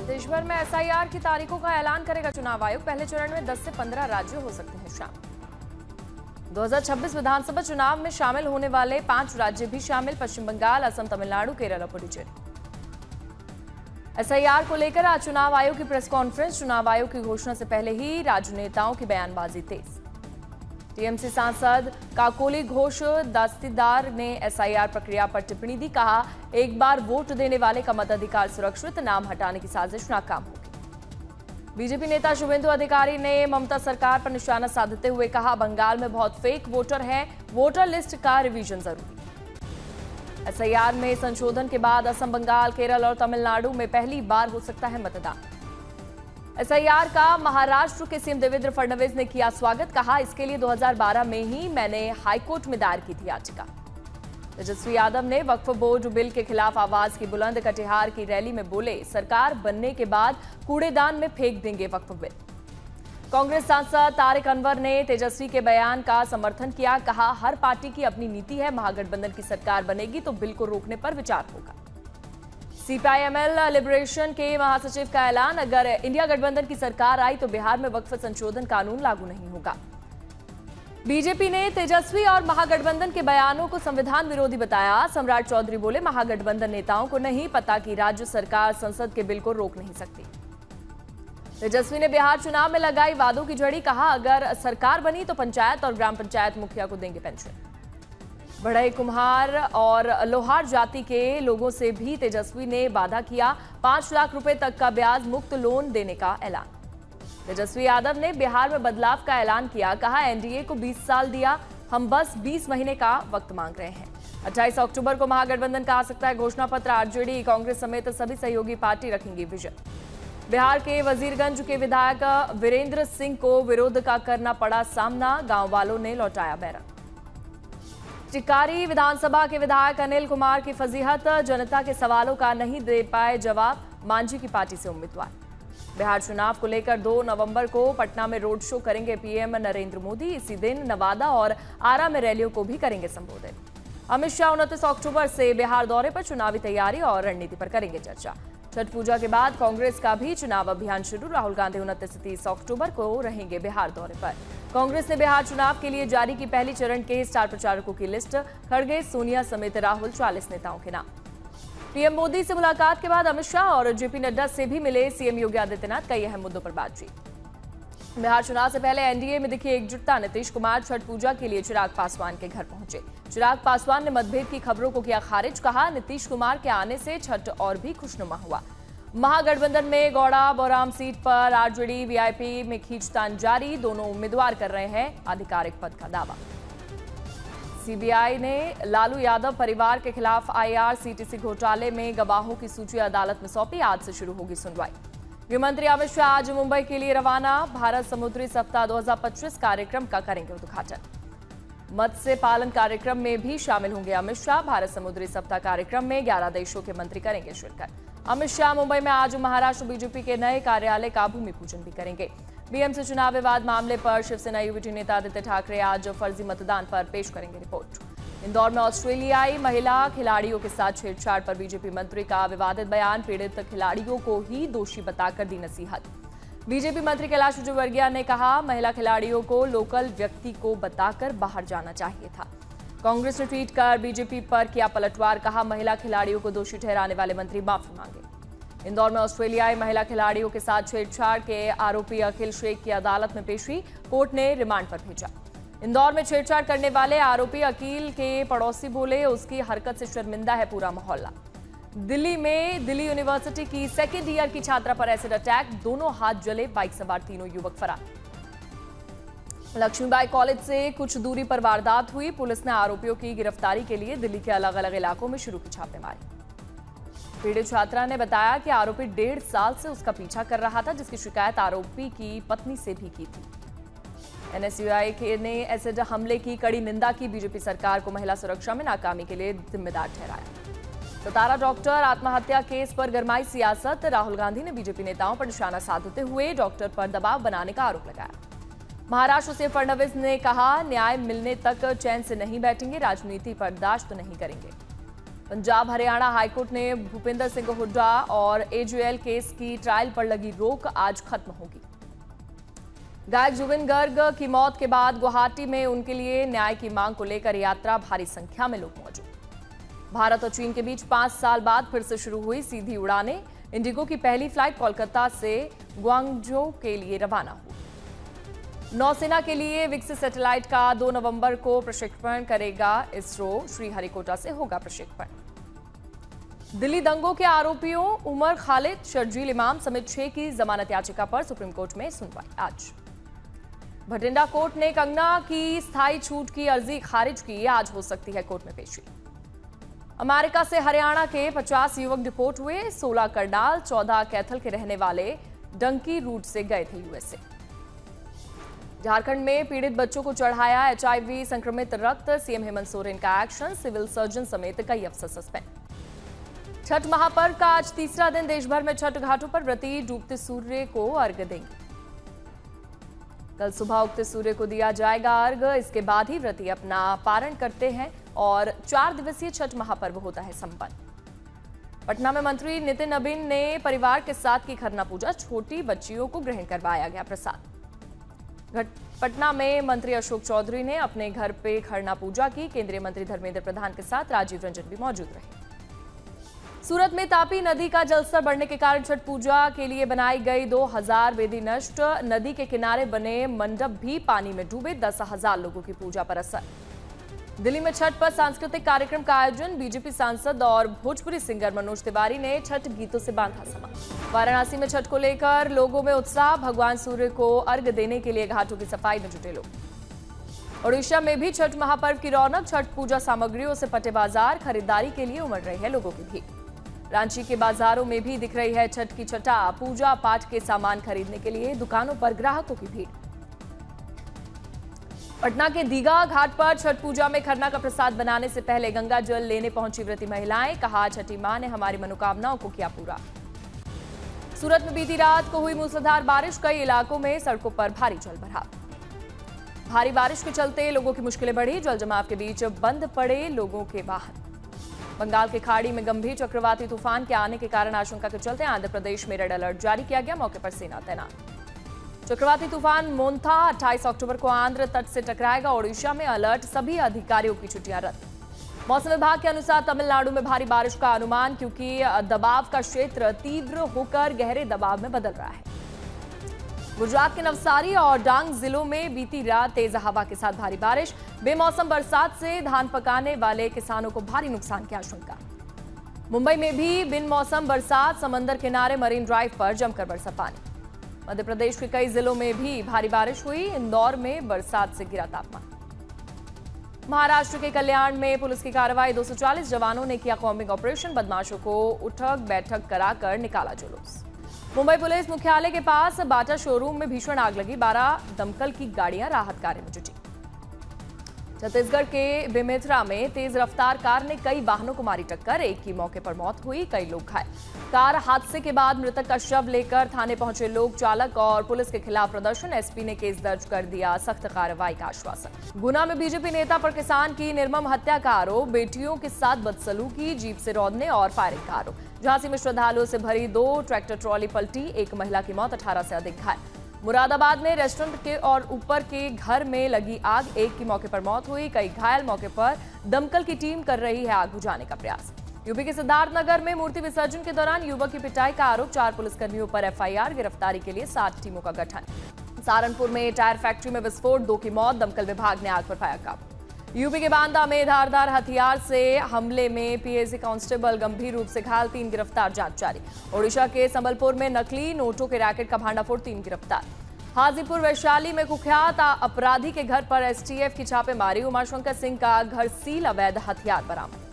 देश भर में एसआईआर की तारीखों का ऐलान करेगा चुनाव आयोग। पहले चरण में 10 से 15 राज्य हो सकते हैं शामिल। 2026 विधानसभा चुनाव में शामिल होने वाले 5 राज्य भी शामिल: पश्चिम बंगाल, असम, तमिलनाडु, केरल और पुडुचेरी। एसआईआर को लेकर आज चुनाव आयोग की प्रेस कॉन्फ्रेंस। चुनाव आयोग की घोषणा से पहले ही राजनेताओं की बयानबाजी तेज। टीएमसी सांसद काकोली घोष दास्तीदार ने एसआईआर प्रक्रिया पर टिप्पणी दी। कहा, एक बार वोट देने वाले का मताधिकार सुरक्षित, नाम हटाने की साजिश नाकाम होगी। बीजेपी नेता शुभेंदु अधिकारी ने ममता सरकार पर निशाना साधते हुए कहा, बंगाल में बहुत फेक वोटर हैं, वोटर लिस्ट का रिवीजन जरूरी। एसआईआर में संशोधन के बाद असम, बंगाल, केरल और तमिलनाडु में पहली बार हो सकता है मतदान। एसआईआर का महाराष्ट्र के सीएम देवेंद्र फडणवीस ने किया स्वागत। कहा, इसके लिए 2012 में ही मैंने हाईकोर्ट में दायर की थी याचिका। तेजस्वी यादव ने वक्फ बोर्ड बिल के खिलाफ आवाज की बुलंद। कटिहार की रैली में बोले, सरकार बनने के बाद कूड़ेदान में फेंक देंगे वक्फ बिल। कांग्रेस सांसद तारिक अनवर ने तेजस्वी के बयान का समर्थन किया। कहा, हर पार्टी की अपनी नीति है, महागठबंधन की सरकार बनेगी तो बिल को रोकने पर विचार होगा। सीपीआई-एमएल लिबरेशन के महासचिव का ऐलान, अगर इंडिया गठबंधन की सरकार आई तो बिहार में वक्फ संशोधन कानून लागू नहीं होगा। बीजेपी ने तेजस्वी और महागठबंधन के बयानों को संविधान विरोधी बताया। सम्राट चौधरी बोले, महागठबंधन नेताओं को नहीं पता कि राज्य सरकार संसद के बिल को रोक नहीं सकती। तेजस्वी ने बिहार चुनाव में लगाई वादों की झड़ी। कहा, अगर सरकार बनी तो पंचायत और ग्राम पंचायत मुखिया को देंगे पेंशन। बढ़ई, कुम्हार और लोहार जाति के लोगों से भी तेजस्वी ने वादा किया। 5 लाख रुपए तक का ब्याज मुक्त लोन देने का ऐलान। तेजस्वी यादव ने बिहार में बदलाव का ऐलान किया। कहा, एनडीए को 20 साल दिया, हम बस 20 महीने का वक्त मांग रहे हैं। 28 अक्टूबर को महागठबंधन का आ सकता है घोषणा पत्र। आरजेडी, कांग्रेस समेत सभी सहयोगी पार्टी रखेंगी विजन। बिहार के वजीरगंज के विधायक वीरेंद्र सिंह को विरोध का करना पड़ा सामना। गांव वालों ने लौटाया बैरक। टिकारी विधानसभा के विधायक अनिल कुमार की फजीहत, जनता के सवालों का नहीं दे पाए जवाब, मांझी की पार्टी से उम्मीदवार। बिहार चुनाव को लेकर 2 नवंबर को पटना में रोड शो करेंगे पीएम नरेंद्र मोदी। इसी दिन नवादा और आरा में रैलियों को भी करेंगे संबोधित। अमित शाह 29 अक्टूबर से बिहार दौरे पर चुनावी तैयारी और रणनीति पर करेंगे चर्चा। छठ पूजा के बाद कांग्रेस का भी चुनाव अभियान शुरू। राहुल गांधी 29 से 30 अक्टूबर को रहेंगे बिहार दौरे पर। कांग्रेस ने बिहार चुनाव के लिए जारी की पहली चरण के स्टार प्रचारकों की लिस्ट। खड़गे, सोनिया समेत राहुल 40 नेताओं के नाम। पीएम मोदी से मुलाकात के बाद अमित शाह और जेपी नड्डा से भी मिले सीएम योगी आदित्यनाथ। कई अहम मुद्दों पर बातचीत। बिहार चुनाव से पहले एनडीए में दिखी एकजुटता। नीतीश कुमार छठ पूजा के लिए चिराग पासवान के घर पहुंचे। चिराग पासवान ने मतभेद की खबरों को किया खारिज। कहा, नीतीश कुमार के आने से छठ और भी खुशनुमा हुआ। महागठबंधन में गौड़ा बौराम सीट पर आरजेडी वीआईपी में खींचतान जारी। दोनों उम्मीदवार कर रहे हैं आधिकारिक पद का दावा। सीबीआई ने लालू यादव परिवार के खिलाफ आईआरसीटीसी घोटाले में गवाहों की सूची अदालत में सौंपी। आज से शुरू होगी सुनवाई। गृह मंत्री अमित शाह आज मुंबई के लिए रवाना। भारत समुद्री सप्ताह 2025 कार्यक्रम का करेंगे उद्घाटन। मत्स्य पालन कार्यक्रम में भी शामिल होंगे अमित शाह। भारत समुद्री सप्ताह कार्यक्रम में 11 देशों के मंत्री करेंगे शिरकत। अमित शाह मुंबई में आज महाराष्ट्र बीजेपी के नए कार्यालय का भूमि पूजन भी करेंगे। बीएमसी चुनाव विवाद मामले पर शिवसेना यूवीटी नेता आदित्य ठाकरे आज फर्जी मतदान पर पेश करेंगे रिपोर्ट। इंदौर में ऑस्ट्रेलियाई महिला खिलाड़ियों के साथ छेड़छाड़ पर बीजेपी मंत्री का विवादित बयान। पीड़ित खिलाड़ियों को ही दोषी बताकर दी नसीहत। बीजेपी मंत्री कैलाश विजयवर्गीय ने कहा, महिला खिलाड़ियों को लोकल व्यक्ति को बताकर बाहर जाना चाहिए था। कांग्रेस ने ट्वीट कर बीजेपी पर किया पलटवार। कहा, महिला खिलाड़ियों को दोषी ठहराने वाले मंत्री माफी मांगे। इंदौर में ऑस्ट्रेलियाई महिला खिलाड़ियों के साथ छेड़छाड़ के आरोपी अखिल शेख की अदालत में पेशी। कोर्ट ने रिमांड पर भेजा। इंदौर में छेड़छाड़ करने वाले आरोपी अकील के पड़ोसी बोले, उसकी हरकत से शर्मिंदा है पूरा मोहल्ला। दिल्ली में दिल्ली यूनिवर्सिटी की सेकेंड ईयर की छात्रा पर एसिड अटैक, दोनों हाथ जले, बाइक सवार तीनों युवक फरार। लक्ष्मीबाई कॉलेज से कुछ दूरी पर वारदात हुई। पुलिस ने आरोपियों की गिरफ्तारी के लिए दिल्ली के अलग अलग इलाकों में शुरू की छापेमारी। पीड़ित छात्रा ने बताया कि आरोपी 1.5 साल से उसका पीछा कर रहा था, जिसकी शिकायत आरोपी की पत्नी से भी की थी। एनएसयूआई ने एसिड हमले की कड़ी निंदा की। बीजेपी सरकार को महिला सुरक्षा में नाकामी के लिए जिम्मेदार ठहराया। सतारा डॉक्टर आत्महत्या केस पर गरमाई सियासत। राहुल गांधी ने बीजेपी नेताओं पर निशाना साधते हुए डॉक्टर पर दबाव बनाने का आरोप लगाया। महाराष्ट्र से फडणवीस ने कहा, न्याय मिलने तक चैन से नहीं बैठेंगे, राजनीति बर्दाश्त नहीं करेंगे। पंजाब हरियाणा हाईकोर्ट ने भूपेंद्र सिंह हुड्डा और एजेएल केस की ट्रायल पर लगी रोक आज खत्म होगी। गायक जुबिन गर्ग की मौत के बाद गुवाहाटी में उनके लिए न्याय की मांग को लेकर यात्रा, भारी संख्या में लोग मौजूद। भारत और चीन के बीच 5 साल बाद फिर से शुरू हुई सीधी उड़ानें। इंडिगो की पहली फ्लाइट कोलकाता से ग्वांगझो के लिए रवाना हुई। नौसेना के लिए विकसित सैटेलाइट का 2 नवंबर को प्रक्षेपण करेगा इसरो। श्रीहरिकोटा से होगा प्रक्षेपण। दिल्ली दंगों के आरोपियों उमर खालिद, शर्जील इमाम समेत 6 की जमानत याचिका पर सुप्रीम कोर्ट में सुनवाई आज। भटिंडा कोर्ट ने कंगना की स्थायी छूट की अर्जी खारिज की। आज हो सकती है कोर्ट में पेशी। अमेरिका से हरियाणा के 50 युवक डिपोर्ट हुए। 16 करनाल, 14 कैथल के रहने वाले डंकी रूट से गए थे यूएसए। झारखंड में पीड़ित बच्चों को चढ़ाया एचआईवी संक्रमित रक्त। सीएम हेमंत सोरेन का एक्शन। सिविल सर्जन समेत कई अफसर सस्पेंड। छठ महापर्व का आज तीसरा दिन। देश भर में छठ घाटों पर व्रती डूबते सूर्य को अर्घ्य देंगे। कल सुबह उगते सूर्य को दिया जाएगा अर्घ्य। इसके बाद ही व्रती अपना पारण करते हैं और 4 दिवसीय छठ महापर्व होता है संपन्न। पटना में मंत्री नितिन नबीन ने परिवार के साथ की खरना पूजा। छोटी बच्चियों को ग्रहण करवाया गया प्रसाद। पटना में मंत्री अशोक चौधरी ने अपने घर पे खरना पूजा की। केंद्रीय मंत्री धर्मेंद्र प्रधान के साथ राजीव रंजन भी मौजूद रहे। सूरत में तापी नदी का जलस्तर बढ़ने के कारण छठ पूजा के लिए बनाई गई 2000 वेदी नष्ट। नदी के किनारे बने मंडप भी पानी में डूबे। 10,000 लोगों की पूजा पर असर। दिल्ली में छठ पर सांस्कृतिक कार्यक्रम का आयोजन। बीजेपी सांसद और भोजपुरी सिंगर मनोज तिवारी ने छठ गीतों से बांधा समा। वाराणसी में छठ को लेकर लोगों में उत्साह। भगवान सूर्य को अर्घ्य देने के लिए घाटों की सफाई में जुटे लोग। ओडिशा में भी छठ महापर्व की रौनक। छठ पूजा सामग्रियों से पटे बाजार। खरीदारी के लिए उमड़ रही है लोगों की भीड़। रांची के बाजारों में भी दिख रही है छठ की छटा। पूजा पाठ के सामान खरीदने के लिए दुकानों पर ग्राहकों की भीड़। पटना के दीघा घाट पर छठ पूजा में खरना का प्रसाद बनाने से पहले गंगा जल लेने पहुंची व्रती महिलाएं। कहा, छठी मां ने हमारी मनोकामनाओं को किया पूरा। सूरत में बीती रात को हुई मूसलाधार बारिश। कई इलाकों में सड़कों पर भारी जलभराव। भारी बारिश के चलते लोगों की मुश्किलें बढ़ी। जल जमाव के बीच बंद पड़े लोगों के वाहन। बंगाल की खाड़ी में गंभीर चक्रवाती तूफान के आने के कारण आशंका के चलते आंध्र प्रदेश में रेड अलर्ट जारी किया गया। मौके पर सेना तैनात। चक्रवाती तूफान मोन्था 28 अक्टूबर को आंध्र तट से टकराएगा। ओडिशा में अलर्ट। सभी अधिकारियों की छुट्टियां रद्द। मौसम विभाग के अनुसार तमिलनाडु में भारी बारिश का अनुमान, क्योंकि दबाव का क्षेत्र तीव्र होकर गहरे दबाव में बदल रहा है। गुजरात के नवसारी और डांग जिलों में बीती रात तेज हवा के साथ भारी बारिश। बेमौसम बरसात से धान पकाने वाले किसानों को भारी नुकसान की आशंका। मुंबई में भी बिन मौसम बरसात। समंदर किनारे मरीन ड्राइव पर जमकर बरसा पानी। मध्य प्रदेश के कई जिलों में भी भारी बारिश हुई। इंदौर में बरसात से गिरा तापमान। महाराष्ट्र के कल्याण में पुलिस की कार्रवाई। 240 जवानों ने किया कॉम्बिंग ऑपरेशन। बदमाशों को उठक बैठक कराकर निकाला जुलूस। मुंबई पुलिस मुख्यालय के पास बाटा शोरूम में भीषण आग लगी। 12 दमकल की गाड़ियां राहत कार्य में जुटी। छत्तीसगढ़ के बेमेतरा में तेज रफ्तार कार ने कई वाहनों को मारी टक्कर। एक की मौके पर मौत हुई, कई लोग घायल। कार हादसे के बाद मृतक का शव लेकर थाने पहुंचे लोग। चालक और पुलिस के खिलाफ प्रदर्शन। एसपी ने केस दर्ज कर दिया। सख्त कार्रवाई का आश्वासन। गुना में बीजेपी नेता पर किसान की निर्मम हत्या का आरोप। बेटियों के साथ बदसलूकी, जीप से रौंदने और फायरिंग का आरोप। झांसी में श्रद्धालुओं से भरी 2 ट्रैक्टर ट्रॉली पलटी। एक महिला की मौत, 18 से अधिक घायल। मुरादाबाद में रेस्टोरेंट के और ऊपर के घर में लगी आग। एक की मौके पर मौत हुई, कई घायल। मौके पर दमकल की टीम कर रही है आग बुझाने का प्रयास। यूपी के सिद्धार्थनगर में मूर्ति विसर्जन के दौरान युवक की पिटाई का आरोप। 4 पुलिसकर्मियों पर एफआईआर। गिरफ्तारी के लिए 7 टीमों का गठन। सहारनपुर में टायर फैक्ट्री में विस्फोट। 2 की मौत। दमकल विभाग ने आग पर पाया काबू। यूपी के बांदा में धारदार हथियार से हमले में पीएसी कांस्टेबल गंभीर रूप से घायल। 3 गिरफ्तार, जांच जारी। ओडिशा के संबलपुर में नकली नोटों के रैकेट का भांडाफोड़। 3 गिरफ्तार। हाजीपुर वैशाली में कुख्यात अपराधी के घर पर एसटीएफ की छापेमारी। उमाशंकर सिंह का घर सील। अवैध हथियार बरामद।